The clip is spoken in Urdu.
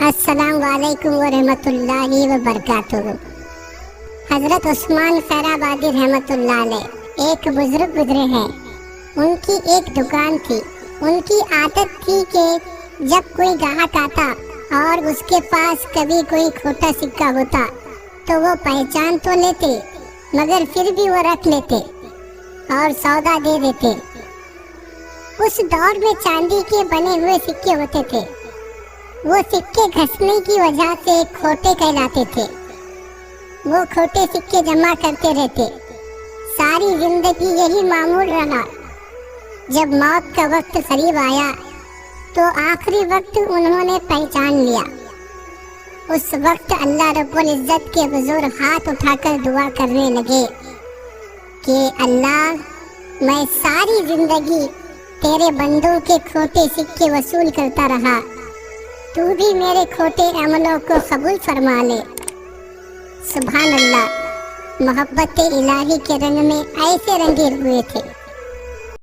السلام علیکم ورحمۃ اللہ وبرکاتہ۔ حضرت عثمان خیرآبادی رحمۃ اللہ علیہ ایک بزرگ گزرے ہیں۔ ان کی ایک دکان تھی۔ ان کی عادت تھی کہ جب کوئی گاہک آتا اور اس کے پاس کبھی کوئی کھوٹا سکہ ہوتا تو وہ پہچان تو لیتے مگر پھر بھی وہ رکھ لیتے اور سودا دے دیتے۔ اس دور میں چاندی کے بنے ہوئے سکے ہوتے تھے۔ وہ سکے گھسنے کی وجہ سے کھوٹے کہلاتے تھے۔ وہ کھوٹے سکے جمع کرتے رہتے۔ ساری زندگی یہی معمول رہا۔ جب موت کا وقت قریب آیا تو آخری وقت انہوں نے پہچان لیا۔ اس وقت اللہ رب العزت کے حضور ہاتھ اٹھا کر دعا کرنے لگے کہ اللہ، میں ساری زندگی تیرے بندوں کے کھوٹے سکے وصول کرتا رہا، تو بھی میرے کھوٹے عملوں کو قبول فرما لے۔ سبحان اللہ، محبت الہی کے رنگ میں ایسے رنگے ہوئے تھے۔